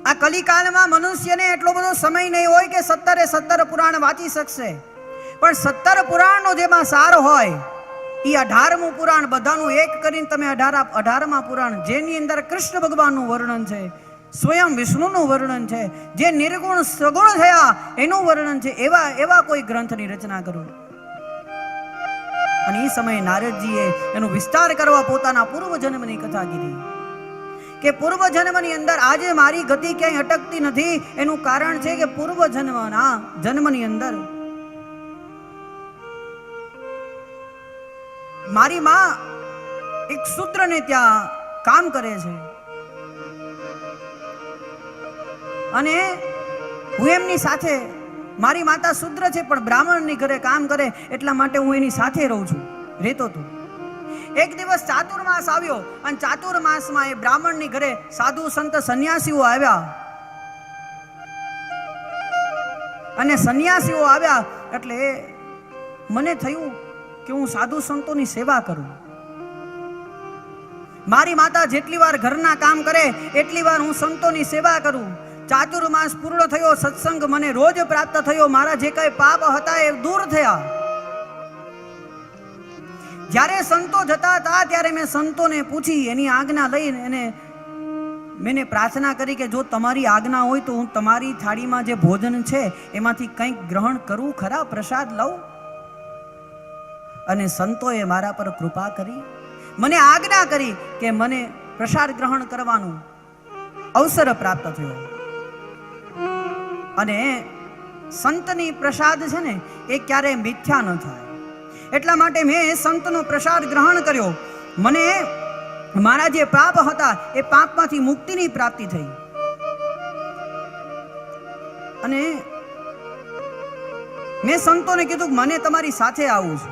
આ કલિકાલમાં મનુષ્યને એટલો બધો સમય નહીં હોય કે 17 પુરાણ વાંચી શકશે, પણ 17 પુરાણનો જેમાં સાર હોય એ 18મું પુરાણ બધાનું એક કરીને તમે 18મા પુરાણ, જેની અંદર કૃષ્ણ ભગવાનનું વર્ણન છે, સ્વયં વિષ્ણુનું વર્ણન છે, જે નિર્ગુણ સગુણ થયા એનું વર્ણન છે, એવા કોઈ ગ્રંથની રચના કરો. અને એ સમયે નારદજીએ એનો વિસ્તાર કરવા પોતાના પૂર્વજન્મની કથા કીધી કે પૂર્વજન્મની અંદર આજે મારી ગતિ ક્યાંય અટકતી નથી. એનું કારણ છે કે પૂર્વજન્મના જન્મની અંદર મારી માં એક શૂદ્રને ત્યાં કામ કરે છે અને હું એમની સાથે, મારી માતા શૂદ્ર છે પણ બ્રાહ્મણની ઘરે કામ કરે એટલા માટે હું એની સાથે રહું છું, રહેતો હતો. એક દિવસ ચાતુર્માસ આવ્યો અને ચાતુર્માસમાં એ બ્રાહ્મણની ઘરે સાધુ સંત સંન્યાસીઓ આવ્યા અને સંન્યાસીઓ આવ્યા એટલે મને થયું કે હું સાધુ સંતોની સેવા કરું. મારી માતા જેટલી વાર ઘરના કામ કરે એટલી વાર હું સંતોની સેવા કરું. ચાતુર્માસ પૂર્ણ થયો, સત્સંગ મને રોજ પ્રાપ્ત થયો, મારા જે કઈ પાપ હતા એ દૂર થયા. જ્યારે સંતો જતા હતા ત્યારે મેં સંતોને પૂછી, એની આજ્ઞા લઈને એને મેં પ્રાર્થના કરી કે જો તમારી આજ્ઞા હોય તો હું તમારી થાળીમાં જે ભોજન છે એમાંથી કંઈક ગ્રહણ કરું ખરા, પ્રસાદ લઉં. અને સંતોએ મારા પર કૃપા કરી, મને આજ્ઞા કરી કે મને પ્રસાદ ગ્રહણ કરવાનું અવસર પ્રાપ્ત થયો. અને સંતની પ્રસાદ છે ને એ ક્યારે મિથ્યા ન થાય, એટલા માટે મેં સંતનો પ્રસાદ ગ્રહણ કર્યો. મને મારા જે પાપ હતા એ પાપમાંથી મુક્તિની પ્રાપ્તિ થઈ. અને મેં સંતોને કીધું કે મને તમારી સાથે આવવું છે.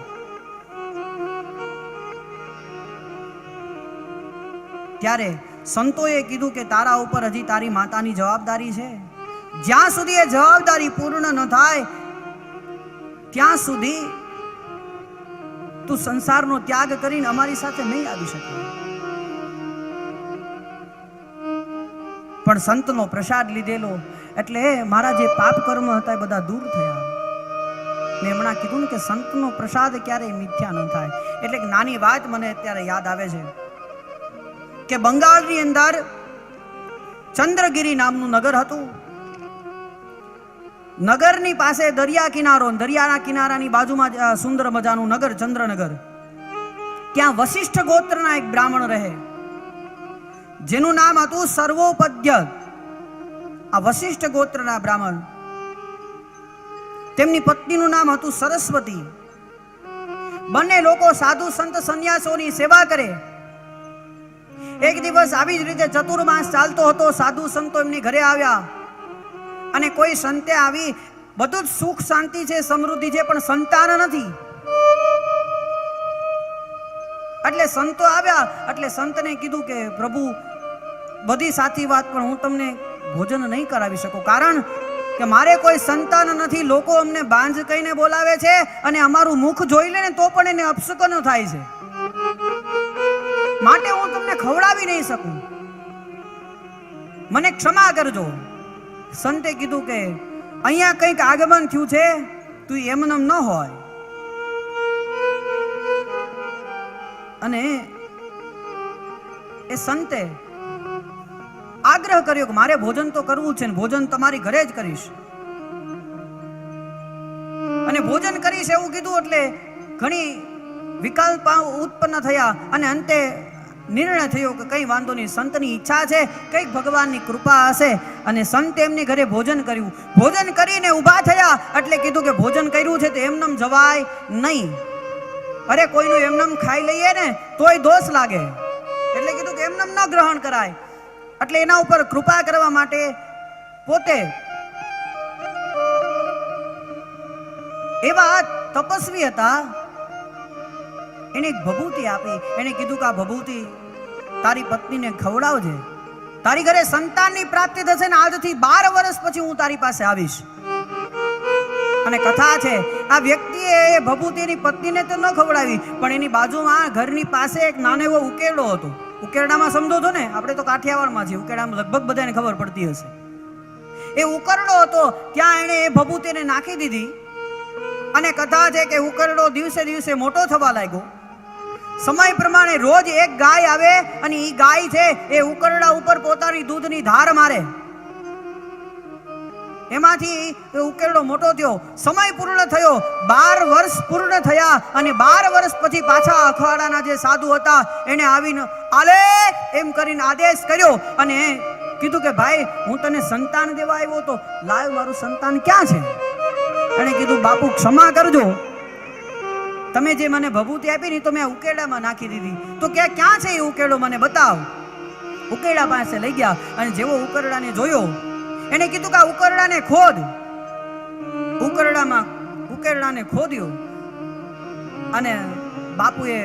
ત્યારે સંતોએ કીધું કે તારા ઉપર હજી તારી માતાની જવાબદારી છે, જ્યાં સુધી એ જવાબદારી પૂર્ણ ન થાય ત્યાં સુધી તું સંસારનો ત્યાગ કરીને અમારી સાથે નહીં આવી શકે. પણ સંતનો પ્રસાદ લીધેલો એટલે મારા જે પાપ કર્મ હતા એ બધા દૂર થયા. મેં હમણાં કીધું ને કે સંતનો પ્રસાદ ક્યારેય મિથ્યા ન થાય. એટલે નાની વાત મને અત્યારે યાદ આવે છે કે બંગાળની અંદર ચંદ્રગીરી નામનું નગર હતું. નગરની પાસે દરિયા કિનારો, દરિયાના કિનારાની બાજુમાં સુંદર મજાનું નગર ચંદ્રનગર. ત્યાં વશિષ્ઠ ગોત્રના એક બ્રાહ્મણ રહે જેનું નામ હતું સર્વોપદ્ય. આ વશિષ્ઠ ગોત્રના બ્રાહ્મણ, તેમની પત્નીનું નામ હતું સરસ્વતી. બંને લોકો સાધુ સંત સંન્યાસીઓની સેવા કરે. એક દિવસ આવી જ રીતે ચતુર્માસ ચાલતો હતો, સાધુ સંતો એમની ઘરે આવ્યા અને કોઈ સંતે આવી, બધું જ સુખ શાંતિ છે, સમૃદ્ધિ છે, પણ સંતાન નથી. એટલે સંતો આવ્યા એટલે સંતને કીધું કે પ્રભુ બધી સાચી વાત, પણ હું તમને ભોજન નહીં કરાવી શકું, કારણ કે મારે કોઈ સંતાન નથી. લોકો અમને બાંજ કહીને બોલાવે છે અને અમારું મુખ જોઈ લે ને તો પણ એને અપશુકન થાય છે, માટે હું તમને ખવડાવી નહીં શકું, મને ક્ષમા કરજો. સંતે કીધું કે અહીંયા કંઈક આગમન થયું છે, તું એમનેમ ન હોય. અને એ સંતે આગ્રહ કર્યો કે મારે ભોજન તો કરવું છે ને ભોજન તમારી ઘરે જ કરીશ. અને ભોજન કરીશ એવું કીધું એટલે ઘણી વિકલ્પ ઉત્પન્ન થયા અને અંતે નિર્ણય થયો કે કઈ વાંધો નહીં, સંતની ઈચ્છા છે, કઈક ભગવાનની કૃપા હશે. અને સંતે એમની ઘરે ભોજન કર્યું. ભોજન કરીને ઊભા થયા એટલે કીધું કે ભોજન કર્યું છે તો એમનેમ જવાય નહીં. અરે કોઈનું એમનેમ ખાઈ લઈએ ને તોય દોષ લાગે, એટલે કીધું કે એમનેમ ન ગ્રહણ કરાય. એટલે એના ઉપર કૃપા કરવા માટે પોતે એવા તપસ્વી હતા, એને એક ભભૂતિ આપી. એને કીધું કે આ ભભૂતિ તારી પત્નીને ખવડાવજે, તારી ઘરે સંતાનની પ્રાપ્તિ થશે ને આજથી 12 વર્ષ પછી હું તારી પાસે આવીશ. અને કથા છે આ વ્યક્તિએ એ ભભૂતિની પત્નીને તો ન ખવડાવી, પણ એની બાજુમાં ઘરની પાસે એક નાનો એવો ઉકેરડો હતો. ઉકેરડામાં સમજો છો ને, આપણે તો કાઠિયાવાડમાં છીએ, ઉકેરડામાં લગભગ બધાને ખબર પડતી હશે. એ ઉકરડો હતો ત્યાં એણે એ ભભૂતિને નાખી દીધી અને કથા છે કે ઉકરડો દિવસે દિવસે મોટો થવા લાગ્યો. સમય પ્રમાણે રોજ એક ગાય આવે અને એ ગાય છે એ ઉકરડા ઉપર પોતાની દૂધની ધાર મારે. એમાંથી એ ઉકેરડો મોટો થયો. સમય પૂર્ણ થયો, 12 વર્ષ પૂર્ણ થયા અને 12 વર્ષ પછી પાછા અખાડાના જે સાધુ હતા એને આવીને આલે એમ કરીને આદેશ કર્યો અને કીધું કે ભાઈ હું તને સંતાન દેવા આવ્યો તો લાવ મારું સંતાન ક્યાં છે? એને કીધું બાપુ ક્ષમા કરજો, તમે જે મને ભભૂતિ આપી ને તો મેં ઉકેડામાં નાખી દીધી. તો કે ક્યાં છે એ ઉકેડો મને બતાવ. ઉકેડા પાસે લઈ ગયા અને જેવો ઉકરડાને જોયો એને કીધું કે આ ઉકરડાને ખોદ. ઉકરડાને ખોદ્યો અને બાપુએ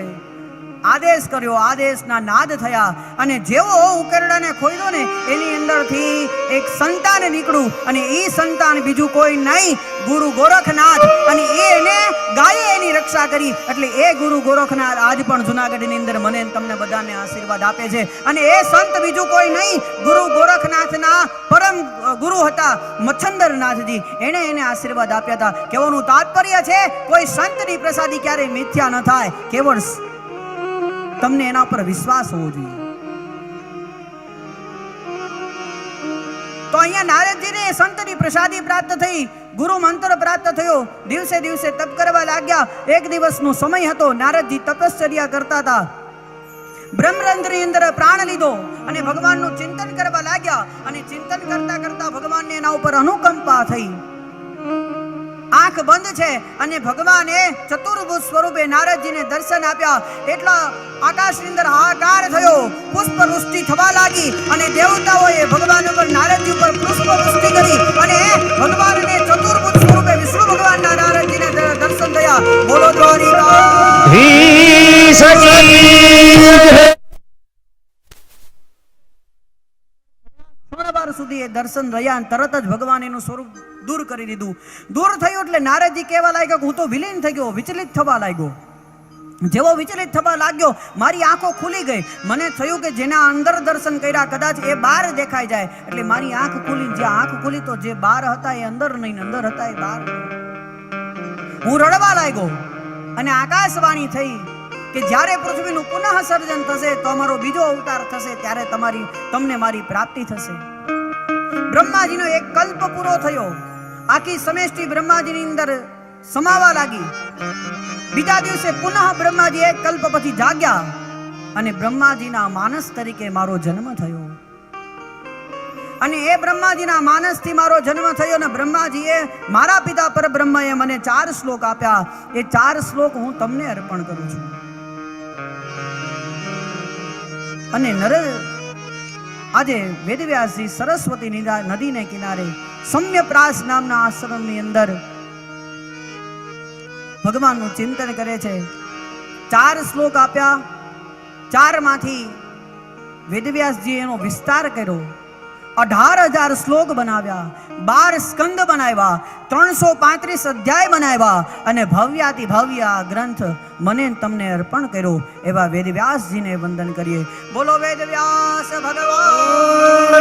આદેશ કર્યો. આદેશના નાદ થયા અને જેવો ઉકરડાને ખોદ્યો ને એની અંદરથી એક સંતાન નીકળ્યું અને એ સંતાન બીજું કોઈ નહીં, ગુરુ ગોરખનાથ. અને એને ગાયે એની રક્ષા કરી. એટલે એ ગુરુ ગોરખનાથ આજ પણ જુનાગઢની અંદર મને તમને બધાને આશીર્વાદ આપે છે. અને એ સંત બીજું કોઈ નહીં, ગુરુ ગોરખનાથના પરમ ગુરુ હતા મચ્છંદરનાથજી. એને આશીર્વાદ આપ્યા હતા. કહેવાનું તાત્પર્ય છે કોઈ સંતની પ્રસાદી ક્યારેય મિથ્યા ન થાય, કેવળ તમને એના પર વિશ્વાસ હોવો જોઈએ. તો અહીંયા નારદજીને સંતની પ્રસાદી પ્રાપ્ત થઈ, ગુરુ મંત્ર પ્રાપ્ત થયો. દિવસે દિવસે તપ કરવા લાગ્યા. એક દિવસનો સમય હતો, નારદજી તપશ્ચર્યા કરતા હતા. બ્રહ્મરંધ્રની અંદર પ્રાણ લીધો અને ભગવાનનું ચિંતન કરવા લાગ્યા. અને ચિંતન કરતા કરતા ભગવાનને એના ઉપર અનુકંપા થઈ. આંખ બંધ છે અને ભગવાને ચતુર્ભુજ સ્વરૂપે નારદજીને દર્શન આપ્યા. એટલા આકાશની અંદર હાહાકાર થયો, પુષ્પવૃષ્ટિ થવા લાગી અને દેવતાઓએ ભગવાન ઉપર નારદજી ઉપર પુષ્પવૃષ્ટિ કરી અને ભગવાનને ચતુર્ભુજ સ્વરૂપે વિષ્ણુ ભગવાનના નારદજીને દર્શન થયા. બોલો દ્વારિકા સુધી એ દર્શન રહ્યા અને તરત જ ભગવાન એનું સ્વરૂપ દૂર કરી દીધું. દૂર થયું એટલે નારદજી કહેવા લાગ્યો કે હું તો વિલીન થઈ ગયો, વિચલિત થવા લાગ્યો. જેવો વિચલિત થવા લાગ્યો મારી આંખો ખુલી ગઈ. મને થયું કે જેના અંદર દર્શન કર્યા કદાચ એ બહાર દેખાઈ જાય. એટલે મારી આંખ ખુલી. જ્યાં આંખ ખુલી તો જે બહાર હતા એ અંદર નહીં, અંદર હતા એ બહાર. હું રડવા લાગ્યો અને આકાશવાણી થઈ કે જ્યારે પૃથ્વીનું પુનઃ સર્જન થશે તો અમારો બીજો અવતાર થશે, ત્યારે તમને મારી પ્રાપ્તિ થશે. બ્રહ્માજીનો એક કલ્પ પૂરો થયો. આખી સમષ્ટિ બ્રહ્માજીની અંદર સમાવા લાગી. બીજા દિવસે પુનઃ બ્રહ્માજી એક કલ્પ પછી જાગ્યા અને બ્રહ્માજીના માનસ તરીકે મારો જન્મ થયો. અને એ બ્રહ્માજીના માનસથી મારો જન્મ થયો અને બ્રહ્માજીએ મારા પિતા પરબ્રહ્મએ મને 4 શ્લોક આપ્યા. એ 4 શ્લોક હું તમને અર્પણ કરું છું. અને આજે વેદવ્યાસજી સરસ્વતી નદીને કિનારે સમ્યપ્રાસ નામના આશ્રમની અંદર ભગવાનનું ચિંતન કરે છે. 4 શ્લોક આપ્યા. 4 માંથી વેદવ્યાસજી એનો વિસ્તાર કર્યો. 18,000 શ્લોક બનાવ્યા, 12 સ્કંદ બનાવ્યા, 335 અધ્યાય બનાવ્યા અને ભવ્યાતિ ભવ્ય આ ગ્રંથ મને તમને અર્પણ કર્યો. એવા વેદવ્યાસજીને વંદન કરીએ. બોલો વેદવ્યાસ ભગવાન.